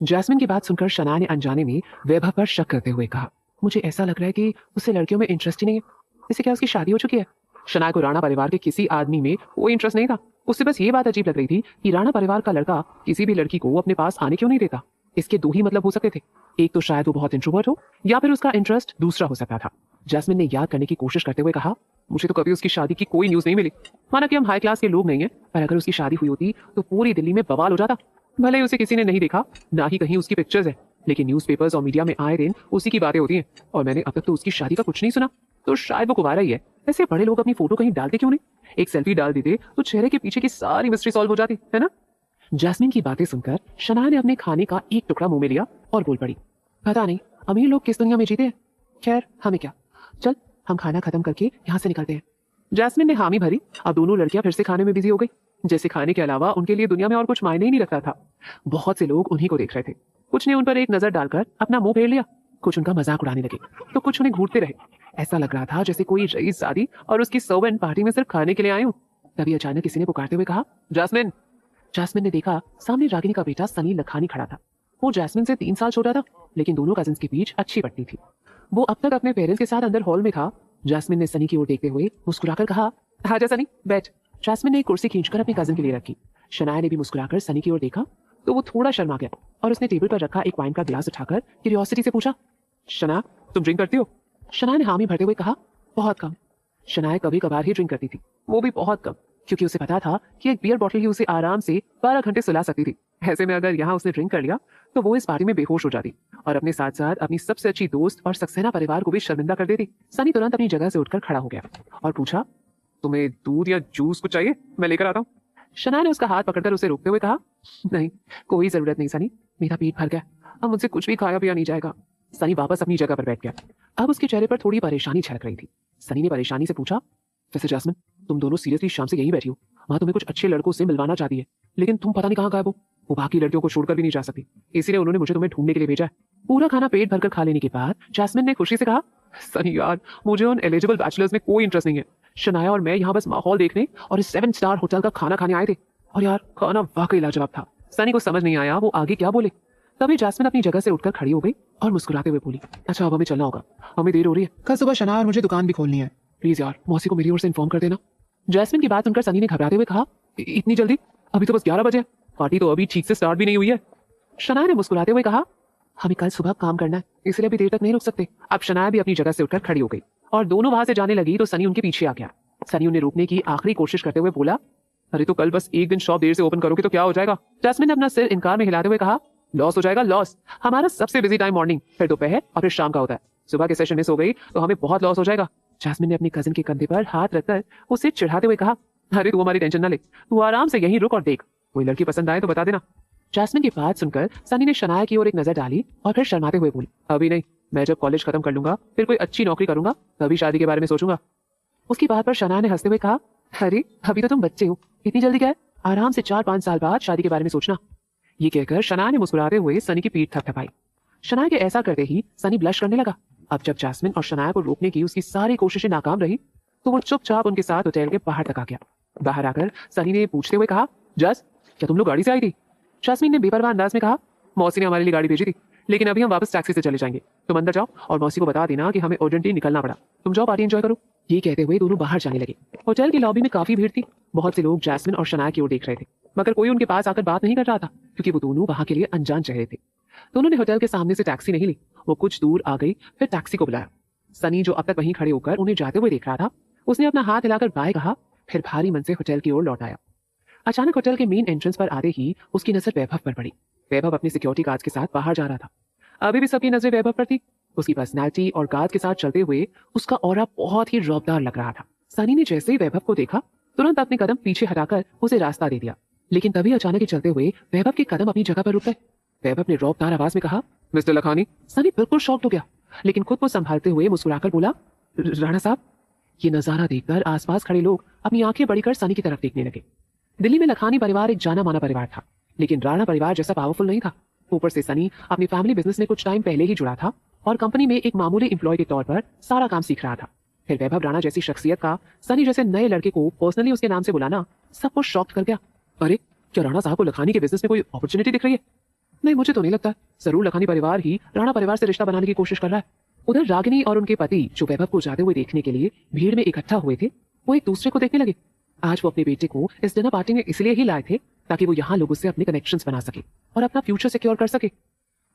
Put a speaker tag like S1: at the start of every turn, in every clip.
S1: Jasmine की बात सुनकर शनाया ने अनजाने में वैभव पर शक करते हुए कहा, मुझे ऐसा लग रहा है कि उसे लड़कियों में इंटरेस्ट ही नहीं है। इसे क्या उसकी शादी हो चुकी है? शनाया को राणा परिवार के किसी आदमी में कोई इंटरेस्ट नहीं था। उसे बस ये बात अजीब लग रही थी कि राणा परिवार का लड़का किसी भी लड़की को अपने पास आने क्यों नहीं देता। इसके दो ही मतलब हो सकते थे, एक तो शायद वो बहुत इंट्रोवर्ट हो या फिर उसका इंटरेस्ट दूसरा हो सकता था। जैस्मिन ने याद करने की कोशिश करते हुए कहा, मुझे तो कभी उसकी शादी की कोई न्यूज नहीं मिली। माना कि हम हाई क्लास के लोग नहीं हैं, पर अगर उसकी शादी हुई होती तो पूरी दिल्ली में बवाल हो जाता। भले ही उसे किसी ने नहीं देखा, ना ही कहीं उसकी पिक्चर्स है, लेकिन न्यूज़पेपर्स और मीडिया में आए दिन उसी की बातें होती हैं। और मैंने अब तक तो उसकी शादी का कुछ नहीं सुना। तो शायद वो कुंवारा ही है। ऐसे बड़े लोग अपनी फोटो कहीं डालते क्यों नहीं? एक सेल्फी डाल देते तो चेहरे के पीछे की सारी मिस्ट्री सॉल्व हो जाती है ना। जैस्मिन की बातें सुनकर शनाया ने अपने खाने का एक टुकड़ा मुंह में लिया और बोल पड़ी, पता नहीं अमीर लोग किस दुनिया में जीते हैं। खैर हमें क्या, चल हम खाना खत्म करके यहाँ से निकलते हैं। जैस्मिन ने हामी भरी। अब दोनों लड़कियां फिर से खाने में बिजी हो गई, जैसे खाने के अलावा उनके लिए दुनिया में और कुछ मायने ही नहीं रखता था। बहुत से लोग उन्हीं को देख रहे थे। कुछ ने उन पर एक नजर डालकर अपना मुंह फेर लिया, कुछ उनका मजाक उड़ाने लगे, तो कुछ उन्हें घूरते रहे। ऐसा लग रहा था जैसे कोई रईसजादी और उसकी सर्वेंट पार्टी में सिर्फ खाने के लिए आए हों। तभी अचानक किसी ने पुकारते हुए कहा, जैस्मिन। जैस्मिन ने देखा सामने रागिनी का बेटा सनी लखानी खड़ा था। वो जैस्मिन से 3 साल छोटा था, लेकिन दोनों कजिन्स के बीच अच्छी पटती थी। वो अब तक अपने पेरेंट्स के साथ अंदर हॉल में था। जैस्मिन ने सनी की ओर देखते हुए मुस्कुराकर कहा, आजा सनी बैठ। जैस्मिन ने एक कुर्सी खींचकर अपनी कजिन के लिए रखी। शनाया ने भी मुस्कुराकर सनी की ओर देखा तो वो थोड़ा शर्मा गया और उसने टेबल पर रखा एक वाइन का गिलास उठाकर क्यूरियोसिटी से पूछा, शना तुम ड्रिंक करती हो? शनाया ने हामी भरते हुए कहा, बहुत कम। शनाया कभी कभार ही ड्रिंक करती थी, वो भी बहुत कम, क्योंकि उसे पता था कि एक बियर बॉटल ही उसे आराम से 12 घंटे सुला सकती थी। ऐसे में अगर यहाँ उसने ड्रिंक कर लिया तो वो इस पार्टी में बेहोश हो जाती और अपने साथ साथ अपनी सबसे अच्छी दोस्त और सक्सेना परिवार को भी शर्मिंदा कर देती। सनी तुरंत अपनी जगह से उठकर खड़ा हो गया और पूछा, तुम्हें दूध या जूस कुछ चाहिए? मैं लेकर आता हूँ। शनाया ने उसका हाथ पकड़कर उसे रोकते हुए कहा, नहीं कोई जरूरत नहीं सनी, मेरा पेट भर गया, अब मुझसे कुछ भी खाया पिया नहीं जाएगा। सनी वापस अपनी जगह पर बैठ गया। अब उसके चेहरे पर थोड़ी परेशानी छलक रही थी। सनी ने परेशानी से पूछा, वैसे जैस्मिन तुम दोनों सीरियसली शाम से यहीं बैठी हो? माँ तुम्हें कुछ अच्छे लड़कों से मिलवाना चाहती है, लेकिन तुम पता नहीं कहाँ गायब हो। वो बाकी लड़कियों को छोड़कर भी नहीं जा सकती, इसीलिए उन्होंने मुझे तुम्हें ढूंढने के लिए भेजा है। पूरा खाना पेट भरकर खा लेने के बाद जैस्मिन ने खुशी से कहा, सनी यार मुझे उन एलिजिबल बैचलर्स में कोई इंटरेस्ट नहीं है। शनाया और मैं यहाँ बस माहौल देखने और इस 7 स्टार होटल का खाना खाने आए थे, और यार खाना वाकई लाजवाब था। सनी को समझ नहीं आया वो आगे क्या बोले। तभी जैस्मिन अपनी जगह से उठकर खड़ी हो गई और मुस्कुराते हुए बोली, अच्छा अब हमें चलना होगा, हमें देर हो रही है। कल सुबह शनाया और मुझे दुकान भी खोलनी है, प्लीज यार मौसी को मेरी ओर से इन्फॉर्म कर देना। जैस्मिन की बात सुनकर सनी ने घबराते हुए कहा, इतनी जल्दी? अभी तो बस 11 बजे, पार्टी तो अभी ठीक से स्टार्ट भी नहीं हुई है। शनाया ने मुस्कुराते हुए कहा, हमें कल सुबह काम करना है, इसलिए अभी देर तक नहीं रुक सकते। अब शनाया भी अपनी जगह से उठकर खड़ी हो गई और दोनों वहां से जाने लगी तो सनी उनके पीछे आ गया। सनी उन्हें रोकने की आखिरी कोशिश करते हुए बोला, अरे तो कल बस एक दिन शॉप देर से ओपन करोगे तो क्या हो जाएगा? जैस्मिन ने अपना सिर इनकार में हिलाते हुए कहा, लॉस हो जाएगा लॉस। हमारा सबसे बिजी टाइम मॉर्निंग, फिर दोपहर और फिर शाम का होता है। सुबह के सेशन मिस हो गई तो हमें बहुत लॉस हो जाएगा। जैस्मिन ने अपनी कजिन के कंधे पर हाथ रखकर उसे चिढ़ाते हुए कहा, अरे तू हमारी टेंशन ना ले, तू आराम से यहीं रुक और देख, कोई लड़की पसंद आए तो बता देना। जैस्मिन की बात सुनकर सनी ने शनाया की ओर एक नजर डाली और फिर शर्माते हुए बोली, अभी नहीं, मैं जब कॉलेज खत्म कर लूंगा फिर कोई अच्छी नौकरी करूंगा तभी शादी के बारे में सोचूंगा। उसकी बात पर शनाया ने हंसते हुए कहा, अरे अभी तो तुम बच्चे हो, इतनी जल्दी क्या है? आराम से 4-5 साल बाद शादी के बारे में सोचना। ये कहकर शनाया ने मुस्कुराते हुए सनी की पीठ थपथपाई। शनाया के ऐसा करते ही सनी ब्लश करने लगा। अब जब जैस्मिन और शनाया को रोकने की उसकी सारी कोशिशें नाकाम रही तो वो चुपचाप उनके साथ होटल के बाहर तक आ गया। बाहर आकर सनी ने पूछते हुए कहा, जस क्या तुम लोग गाड़ी से आई थी? जैस्मिन ने बेपरवाह अंदाज में कहा, मौसी ने हमारे लिए गाड़ी भेजी थी, लेकिन अभी हम वापस टैक्सी से चले जाएंगे। तुम अंदर जाओ और मौसी को बता देना कि हमें अर्जेंटली निकलना पड़ा। तुम जाओ पार्टी एंजॉय करो। ये कहते हुए दोनों बाहर जाने लगे। होटल की लॉबी में काफी भीड़ थी। बहुत से लोग जैस्मिन और शनाया की ओर देख रहे थे, मगर कोई उनके पास आकर बात नहीं कर रहा था, क्योंकि वो दोनों वहां के लिए अनजान चेहरे थे। दोनों ने होटल के सामने से टैक्सी नहीं ली, वो कुछ दूर आ गई फिर टैक्सी को बुलाया। सनी जो अब तक वहीं खड़े होकर उन्हें जाते हुए देख रहा था, उसने अपना हाथ हिलाकर बाय कहा, फिर भारी मन से होटल की ओर लौट आया। अचानक होटल के मेन एंट्रेंस पर आते ही उसकी नजर वैभव पर पड़ी। वैभव अपने सिक्योरिटी गार्ड के साथ बाहर जा रहा था। अभी भी सबकी नजरें वैभव पर थी। उसकी पर्सनैलिटी और गार्ड के साथ चलते हुए उसका ऑरा बहुत ही रौबदार लग रहा था। सनी ने जैसे ही वैभव को देखा तुरंत अपने कदम पीछे हटाकर उसे रास्ता दे दिया, लेकिन तभी अचानक ही चलते हुए वैभव के कदम अपनी जगह पर रुक गए। वैभव ने रौबदार आवाज में कहा, मिस्टर लखानी। सनी बिल्कुल शॉक्ड हो गया, लेकिन खुद को संभालते हुए मुस्कुराकर बोला, राणा साहब। ये नजारा देखकर आसपास खड़े लोग अपनी आंखें बड़ी कर सनी की तरफ देखने लगे। दिल्ली में लखानी परिवार एक जाना माना परिवार था, लेकिन राणा परिवार जैसा पावरफुल नहीं था। ऊपर से सनी अपनी फैमिली बिजनेस में कुछ टाइम पहले ही जुड़ा था और कंपनी में एक मामूली एम्प्लॉय के तौर पर सारा काम सीख रहा था। फिर वैभव राणा जैसी शख्सियत का सनी जैसे नए लड़के को पर्सनली उसके नाम से बुलाना सबको शॉक्ड कर गया। अरे क्या राणा साहब को लखानी के बिजनेस में कोई अपॉर्चुनिटी दिख रही है? नहीं, मुझे तो नहीं लगता। जरूर लखानी परिवार ही राणा परिवार से रिश्ता बनाने की कोशिश कर रहा है। उधर रागिनी और उनके पति जो वैभव को जाते हुए देखने के लिए भीड़ में इकट्ठा हुए थे, वो एक दूसरे को देखने लगे। आज वो अपने बेटे को इस डिनर पार्टी में इसलिए ही लाए थे ताकि वो यहाँ लोगों से अपने कनेक्शंस बना सके और अपना फ्यूचर सिक्योर कर सके।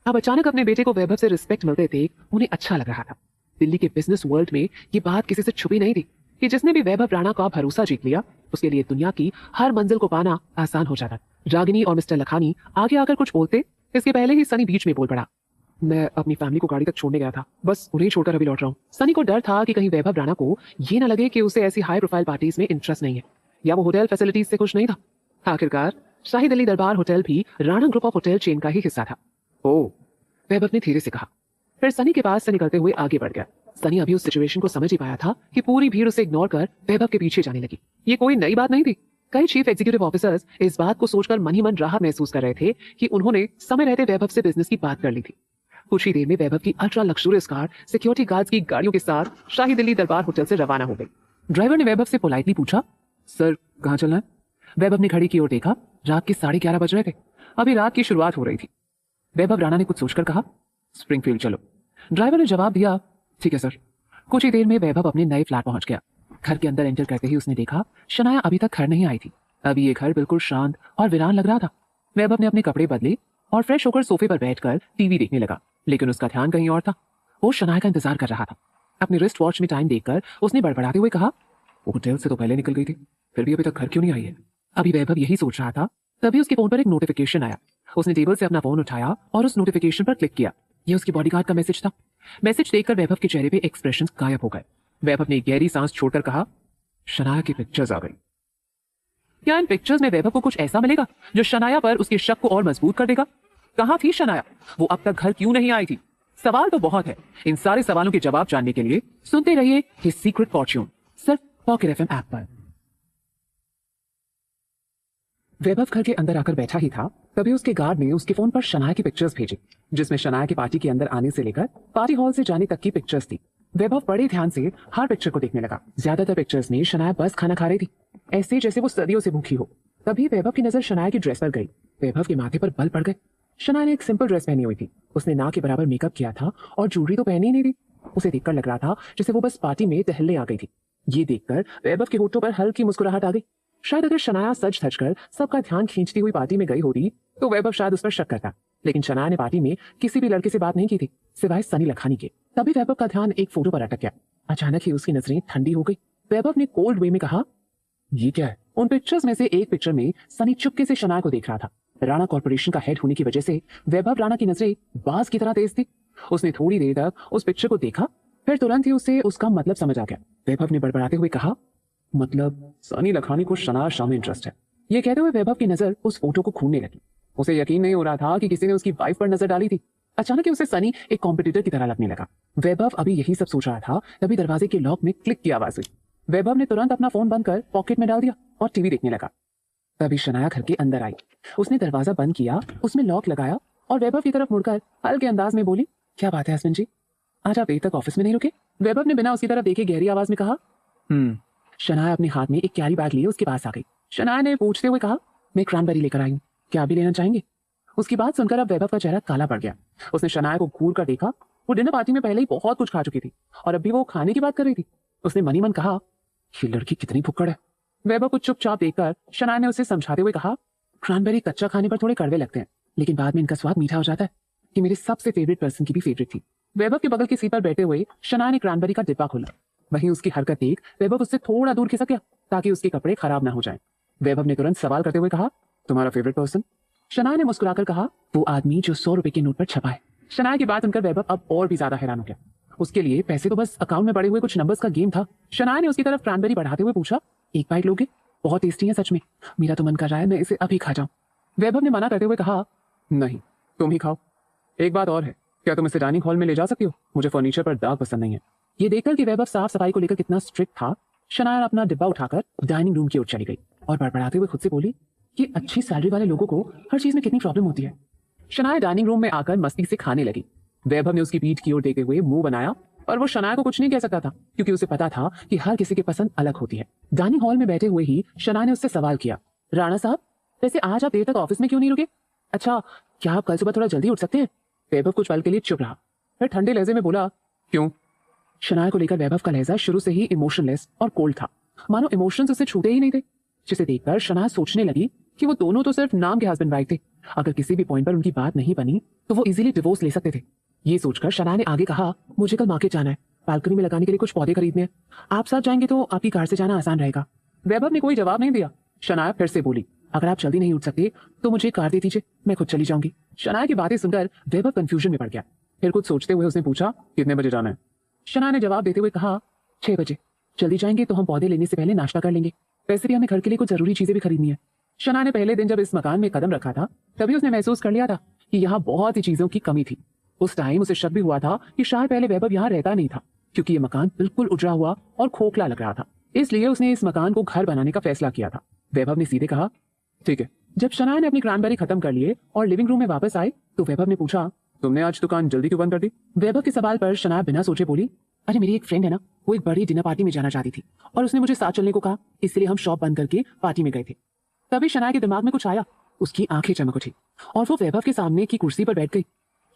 S1: अब अचानक अपने बेटे को वैभव से रिस्पेक्ट मिलते थे, उन्हें अच्छा लग रहा था। दिल्ली के बिजनेस वर्ल्ड में ये बात किसी से छुपी नहीं थी कि जिसने भी वैभव राणा का भरोसा जीत लिया, उसके लिए दुनिया की हर मंजिल को पाना आसान हो जाता। रागिनी और मिस्टर लखानी आगे आकर कुछ बोलते, इसके पहले ही सनी बीच में बोल पड़ा। मैं अपनी फैमिली को गाड़ी तक छोड़ने गया था, बस उन्हें छोड़कर अभी लौट रहा हूँ। सनी को डर था कि कहीं वैभव राणा को ये न लगे कि उसे ऐसी हाई प्रोफाइल पार्टीज में इंटरेस्ट नहीं है, या वो होटल फैसिलिटीज से खुश नहीं था। आखिरकार शाही दिल्ली दरबार होटल भी Rana group of hotel chain का ही हिस्सा था। ओह, वैभव ने धीरे से कहा। फिर सनी के पास से निकलते हुए आगे बढ़ गया। सनी अभी उस सिचुएशन को समझ ही पाया था कि पूरी भीड़ उसे इग्नोर कर वैभव के पीछे जाने लगी। ये कोई नई बात नहीं थी। कई चीफ एग्जीक्यूटिव ऑफिसर्स इस बात को सोचकर मन ही मन राहत महसूस कर रहे थे कि उन्होंने समय रहते वैभव से बिजनेस की बात कर ली थी। कुछ ही देर में वैभव की ultra luxurious car security guards की गाड़ियों के साथ शाही दिल्ली दरबार होटल से रवाना हो गई। ड्राइवर ने वैभव से पोलाइटली पूछा, सर कहाँ चलना है? वैभव ने घड़ी की ओर देखा। रात के 11:30 बज रहे थे। अभी रात की शुरुआत हो रही थी। वैभव राणा ने कुछ सोचकर कहा, स्प्रिंगफील्ड चलो। ड्राइवर ने जवाब दिया, ठीक है सर। कुछ ही देर में वैभव अपने नए फ्लैट पहुंच गया। घर के अंदर एंटर करते ही उसने देखा शनाया अभी तक घर नहीं आई थी। अभी ये घर बिल्कुल शांत और वीरान लग रहा था। वैभव ने अपने कपड़े बदले और फ्रेश होकर सोफे पर बैठकर टीवी देखने लगा, लेकिन उसका ध्यान कहीं और था। वो शनाया का इंतजार कर रहा था। अपने रिस्ट वॉच में टाइम देखकर उसने बड़बड़ाते हुए कहा, वो होटल से तो पहले निकल गई थी, फिर भी अभी तक घर क्यों नहीं आई है? अभी वैभव यही सोच रहा था, तभी उसके फोन पर एक नोटिफिकेशन आया। उसने टेबल से अपना फोन उठाया और उस नोटिफिकेशन पर क्लिक किया। यह उसके बॉडीगार्ड का मैसेज था। मैसेज देखकर वैभव के चेहरे पे एक्सप्रेशंस गायब हो गए। वैभव ने गहरी सांस छोड़कर कहा, शनाया की पिक्चर्स आ गई। क्या इन पिक्चर्स में वैभव को कुछ ऐसा मिलेगा जो शनाया पर उसके शक को और मजबूत कर देगा? कहां थी शनाया? वो अब तक घर क्यों नहीं आई थी? सवाल तो बहुत है। इन सारे सवालों के जवाब जानने के लिए सुनते रहिए हिज सीक्रेट फॉर्च्यून, सिर्फ पॉकेट एफएम ऐप पर। वैभव घर के अंदर आकर बैठा ही था, तभी उसके गार्ड ने उसके फोन पर शनाया की पिक्चर्स भेजी, जिसमें शनाया की पार्टी के अंदर आने से लेकर पार्टी हॉल से जाने तक की पिक्चर्स थी। वैभव बड़े ध्यान से हर पिक्चर को देखने लगा। ज्यादातर पिक्चर्स में शनाया बस खाना खा रही थी, ऐसे जैसे वो सदियों से भूखी हो। तभी वैभव की नजर शनाया की ड्रेस पर गई। वैभव के माथे पर बल पड़ गए। शनाया ने एक सिंपल ड्रेस पहनी हुई थी। उसने ना के बराबर मेकअप किया था और ज्वेलरी तो पहनी ही नहीं थी। उसे देखकर लग रहा था जैसे वो बस पार्टी में टहलने आ गई थी। ये देखकर वैभव के होठों पर हल्की मुस्कुराहट आ गई। शायद अगर शनाया सज धज कर सबका ध्यान खींचती हुई पार्टी में गई होती तो वैभव शायद उस पर शक करता, लेकिन शनाया ने पार्टी में किसी भी लड़के से बात नहीं की थी सिवाय सनी लखानी के। तभी वैभव का ध्यान एक फोटो पर अटक गया। अचानक ही उसकी नजरें ठंडी हो गई। वैभव ने कोल्ड वे में कहा, ये क्या है? उन पिक्चर्स में से एक पिक्चर में सनी चुपके से शनाया को देख रहा था। राणा कॉर्पोरेशन का हेड होने की वजह से वैभव राणा की नजरें बाज की तरह तेज थी। उसने थोड़ी देर तक उस पिक्चर को देखा, फिर तुरंत ही उसे उसका मतलब समझ आ गया। वैभव ने बड़बड़ाते हुए कहा, मतलब सनी लखानी को शनाया शाह में इंटरेस्ट है। ये कहते हुए वैभव की नजर उस फोटो को खूंदने लगी। उसे यकीन नहीं हो रहा था कि किसी ने उसकी वाइफ पर नजर डाली थी। अचानक ही उसे सनी एक कॉम्पिटिटर की तरह लगने लगा। वैभव अभी यही सब सोच रहा था, तभी दरवाजे के लॉक में क्लिक की आवाज हुई। वैभव ने तुरंत अपना फोन बंद कर पॉकेट में डाल दिया और टीवी देखने लगा। तभी शनाया घर के अंदर आई। उसने दरवाजा बंद किया, उसमें लॉक लगाया और वैभव की तरफ मुड़कर हल्के अंदाज में बोली, क्या बात है हसबैंड जी, आज आप देर तक ऑफिस में नहीं रुके? वैभव ने बिना उसकी तरफ देखे गहरी आवाज में कहा, शनाया अपने हाथ में एक कैरी बैग लिए उसके पास आ गई। शनाया ने पूछते हुए कहा, मैं क्रैनबेरी लेकर आई हूँ, क्या आप भी लेना चाहेंगे? उसकी बात सुनकर अब वैभव का चेहरा काला पड़ गया। उसने शनाया को घूर कर देखा। वो डिनर पार्टी में पहले ही बहुत कुछ खा चुकी थी और अब भी वो खाने की बात कर रही थी। उसने मनी मन कहा, ये लड़की कितनी भुक्कड़ है। वैभव को चुपचाप देखकर शनाया ने उसे समझाते हुए कहा, क्रैनबेरी कच्चा खाने पर थोड़े कड़वे लगते हैं, लेकिन बाद में इनका स्वाद मीठा हो जाता है। ये मेरे सबसे फेवरेट पर्सन की भी फेवरेट थी। वैभव के बगल की सीट पर बैठे हुए शनाया ने क्रैनबेरी का डिब्बा खोला। वहीं उसकी हरकत देख वैभव उससे थोड़ा दूर खिसक गया ताकि उसके कपड़े खराब ना हो जाएं। वैभव ने तुरंत सवाल करते हुए कहा, तुम्हारा फेवरेट पर्सन? शनाया ने मुस्कुराकर कहा, वो आदमी जो 100 रुपए के नोट पर छपा है। शनाया की बात सुनकर वैभव अब और भी ज्यादा हैरान हो गया। उसके लिए पैसे तो बस अकाउंट में पड़े हुए कुछ नंबर्स का गेम था। शनाया ने उसकी तरफ क्रैनबेरी बढ़ाते हुए पूछा, एक बाइट लोगे? बहुत टेस्टी है सच में, मेरा तो मन कर रहा है मैं इसे अभी खा जाऊं। वैभव ने मना करते हुए कहा, नहीं तुम ही खाओ। एक बात और है, क्या तुम इसे डाइनिंग हॉल में ले जा सकती हो? मुझे फर्नीचर पर दाग पसंद नहीं है। ये देखकर कि वैभव साफ सफाई को लेकर कितना स्ट्रिक्ट था, शनाया अपना डिब्बा उठाकर डाइनिंग रूम की ओर चली गई और बड़बड़ाते हुए खुद से बोली, कि अच्छी सैलरी वाले लोगों को हर चीज में कितनी प्रॉब्लम होती है। शनाया डाइनिंग रूम में आकर मस्ती से खाने लगी। वैभव ने उसकी पीठ की ओर देखते हुए मुंह बनाया, पर वो शनाया को कुछ नहीं कह सकता था क्योंकि उसे पता था कि हर किसी की पसंद अलग होती है। डाइनिंग हॉल में बैठे हुए ही शनाया ने उससे सवाल किया, राणा साहब, वैसे आज आप देर तक ऑफिस में क्यों नहीं रुके? अच्छा, क्या आप कल सुबह थोड़ा जल्दी उठ सकते हैं? वैभव कुछ पल के लिए चुप रहा, फिर ठंडे लहजे में बोला, क्यों? शनाया को लेकर वैभव का लहजा शुरू से ही इमोशनलेस और कोल्ड था, मानो इमोशंस उसे छूते ही नहीं थे। जिसे देखकर शनाया सोचने लगी कि वो दोनों तो सिर्फ नाम के हस्बैंड वाइफ थे। अगर किसी भी पॉइंट पर उनकी बात नहीं बनी तो वो इजीली डिवोर्स ले सकते थे। ये सोचकर शनाया ने आगे कहा, मुझे कल मार्केट जाना है, बालकनी में लगाने के लिए कुछ पौधे खरीदने हैं। आप साथ जाएंगे तो आपकी कार से जाना आसान रहेगा। वैभव ने कोई जवाब नहीं दिया। शनाया फिर से बोली, अगर आप जल्दी नहीं उठ सकते तो मुझे कार दे दीजिए, मैं खुद चली जाऊंगी। शनाया की बातें सुनकर वैभव कंफ्यूजन में पड़ गया। फिर कुछ सोचते हुए उसने पूछा, कितने बजे जाना है? शनाया ने जवाब देते हुए कहा, 6 बजे। जल्दी जाएंगे तो हम पौधे लेने से पहले नाश्ता कर लेंगे, वैसे भी हमें घर के लिए कुछ जरूरी चीजें भी खरीदनी है। शनाया ने पहले दिन जब इस मकान में कदम रखा था तभी उसने महसूस कर लिया था कि यहाँ बहुत ही चीजों की कमी थी। उस टाइम उसे शक भी हुआ था कि शायद पहले वैभव यहाँ रहता नहीं था, क्योंकि ये मकान बिल्कुल उजड़ा हुआ और खोखला लग रहा था। इसलिए उसने इस मकान को घर बनाने का फैसला किया था। वैभव ने सीधे कहा, ठीक है। जब शनाया ने अपनी क्रैनबेरी खत्म कर लिए और लिविंग रूम में वापस आए तो वैभव ने पूछा, तुमने आज दुकान जल्दी क्यों बंद कर दी? वैभव के सवाल पर शनाया बिना सोचे बोली, अरे मेरी एक फ्रेंड है ना, वो एक बड़ी डिनर पार्टी में जाना चाहती थी और उसने मुझे साथ चलने को कहा, इसलिए हम शॉप बंद करके पार्टी में गए थे। तभी शनाया के दिमाग में कुछ आया, उसकी आंखें चमक उठी और वो वैभव के सामने की कुर्सी पर बैठ गई।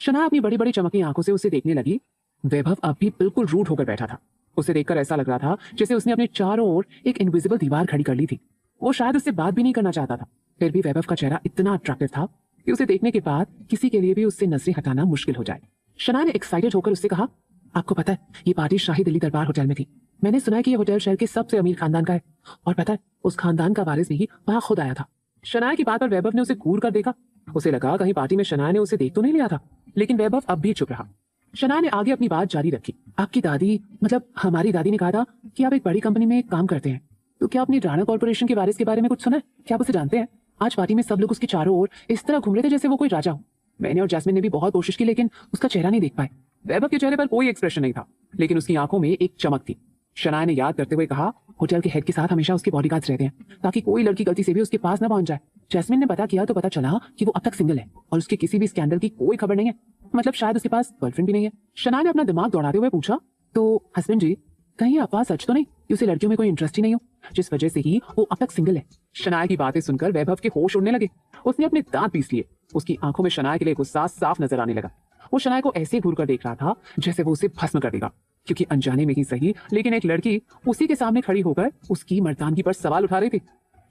S1: शनाया अपनी बड़ी बड़ी चमकी आंखों से उसे देखने लगी। वैभव अब भी बिल्कुल रूड होकर बैठा था। उसे देखकर ऐसा लग रहा था जैसे उसने अपने चारों ओर एक इनविजिबल दीवार खड़ी कर ली थी। वो शायद उससे बात भी नहीं करना चाहता था, फिर भी वैभव का चेहरा इतना अट्रैक्टिव था कि उसे देखने के बाद किसी के लिए भी उससे नजरें हटाना मुश्किल हो जाए। शनाया ने एक्साइटेड होकर उससे कहा, आपको पता है ये पार्टी शाही दिल्ली दरबार होटल में थी। मैंने सुना है कि ये होटल शहर के सबसे अमीर खानदान का है और पता है उस खानदान का वारिस भी वहां खुद आया था। शनाया की बात पर वैभव ने उसे घूर कर देखा। उसे लगा कहीं पार्टी में शनाया ने उसे देख तो नहीं लिया था, लेकिन वैभव अब भी चुप रहा। शनाया ने आगे अपनी बात जारी रखी, आपकी दादी, मतलब हमारी दादी ने कहा था कि आप एक बड़ी कंपनी में काम करते हैं, तो क्या आपने राणा कॉर्पोरेशन के वारिस के बारे में कुछ सुना है? क्या आप उसे जानते हैं? आज पार्टी में सब लोग उसके चारों ओर इस तरह घूम रहे थे जैसे वो कोई राजा हो। मैंने और जैस्मिन ने भी बहुत कोशिश की लेकिन उसका चेहरा नहीं देख पाए। वैभव के चेहरे पर कोई एक्सप्रेशन नहीं था, लेकिन उसकी आंखों में एक चमक थी। शनाया ने याद करते हुए कहा, होटल के हेड के साथ हमेशा उसके बॉडीगार्ड्स रहते हैं ताकि कोई लड़की गलती से भी उसके पास न पहुंच जाए। जैस्मिन ने पता किया तो पता चला कि वो अब तक सिंगल है और उसके किसी भी स्कैंडल की कोई खबर नहीं है, मतलब शायद उसके पास गर्लफ्रेंड भी नहीं है। शनाया ने अपना दिमाग दौड़ाते हुए पूछा, तो हस्बैंड जी कहीं आपका सच तो नहीं कि उसे लड़कियों में कोई इंटरेस्ट ही नहीं हो, जिस वजह से ही वो अब तक सिंगल है? शनाया की बातें सुनकर वैभव के होश उड़ने लगे। उसने अपने दांत पीस लिए। उसकी आंखों में शनाया के लिए गुस्सा साफ नजर आने लगा। वो शनाया को ऐसे घूर कर देख रहा था जैसे वो उसे भस्म कर देगा, क्योंकि अनजाने में ही सही लेकिन एक लड़की उसी के सामने खड़ी होकर उसकी मर्दानगी पर सवाल उठा रही थी।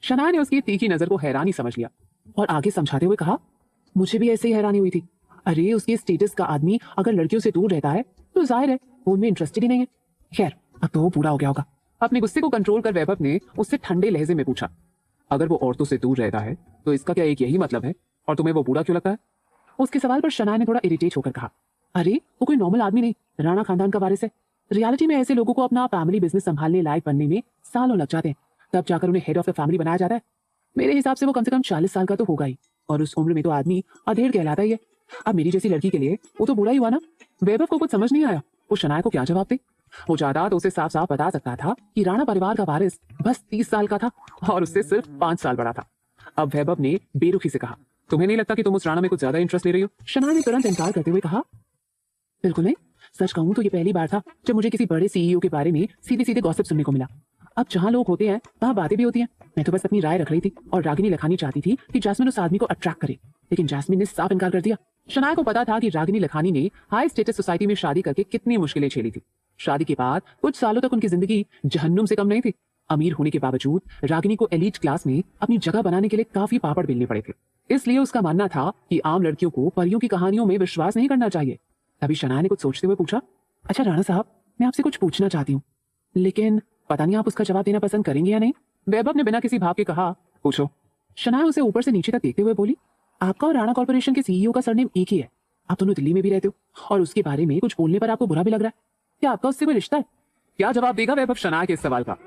S1: शनाया ने उसकी तीखी नजर को हैरानी समझ लिया और आगे समझाते हुए कहा, मुझे भी ऐसे ही हैरानी हुई थी। अरे उसके स्टेटस का आदमी अगर लड़कियों से दूर रहता है तो जाहिर है वो उनमें इंटरेस्टेड ही नहीं है। खैर अब तो वो पूरा हो गया होगा। अपने गुस्से को कंट्रोल कर वैभव ने उससे ठंडे लहजे में पूछा, अगर वो औरतों से दूर रहता है तो इसका क्या एक यही मतलब है, और तुम्हें वो बूढ़ा क्यों लगता है? उसके सवाल पर शनाया ने थोड़ा इरिटेट होकर कहा, अरे वो कोई नॉर्मल आदमी नहीं, राणा खानदान का वारिस है। रियलिटी में ऐसे लोगों को अपना फैमिली बिजनेस संभालने लायक बनने में सालों लग जाते हैं, तब जाकर उन्हें हेड ऑफ द फैमिली बनाया जाता है। मेरे हिसाब से वो कम से कम 40 साल का तो होगा ही, और उस उम्र में तो आदमी अधेड़ कहलाता ही है। अब मेरी जैसी लड़की के लिए वो तो बूढ़ा ही हुआ ना। वैभव को कुछ समझ नहीं आया, वो शनाया को क्या जवाब दे। वो चाहता तो उसे साफ साफ बता सकता था कि राणा परिवार का वारिस बस 30 साल का था और उससे सिर्फ 5 साल बड़ा था। अब वैभव ने बेरुखी से कहा, तुम्हें नहीं लगता कि तुम उस राणा में कुछ ज्यादा इंटरेस्ट ले रही हो? शनाया ने तुरंत इनकार करते हुए कहा, बिल्कुल नहीं। सच कहूं तो ये पहली बार था जब मुझे किसी बड़े सीईओ के बारे में सीधे सीधे गॉसिप सुनने को मिला। अब जहां लोग होते हैं वहां बातें भी होती हैं। मैं तो बस अपनी राय रख रही थी और रागिनी लखानी चाहती थी कि जैस्मिन उस आदमी को अट्रैक्ट करे, लेकिन जैस्मिन ने साफ इनकार कर दिया। शनाया को पता था कि रागिनी लखानी ने हाई स्टेटस सोसाइटी में शादी करके कितनी मुश्किलें झेली थी। शादी के बाद कुछ सालों तक उनकी जिंदगी जहन्नुम से कम नहीं थी। अमीर होने के बावजूद रागिनी को एलीट क्लास में अपनी जगह बनाने के लिए काफी पापड़ बेलने पड़े थे। इसलिए उसका मानना था कि आम लड़कियों को परियों की कहानियों में विश्वास नहीं करना चाहिए। तभी शनाया ने कुछ सोचते हुए पूछा, अच्छा राणा साहब, मैं आपसे कुछ पूछना चाहती हूँ, लेकिन पता नहीं आप उसका जवाब देना पसंद करेंगे या नहीं। वैभव ने बिना किसी भाव के कहा, पूछो। शनाया उसे ऊपर से नीचे तक देखते हुए बोली, आपका और राणा कॉर्पोरेशन के सीईओ का सरनेम एक ही है, आप दोनों दिल्ली में भी रहते हो और उसके बारे में कुछ बोलने पर आपको बुरा भी लग रहा है, क्या आपका उससे कोई रिश्ता है? क्या जवाब देगा वैभव शनाया के इस सवाल का?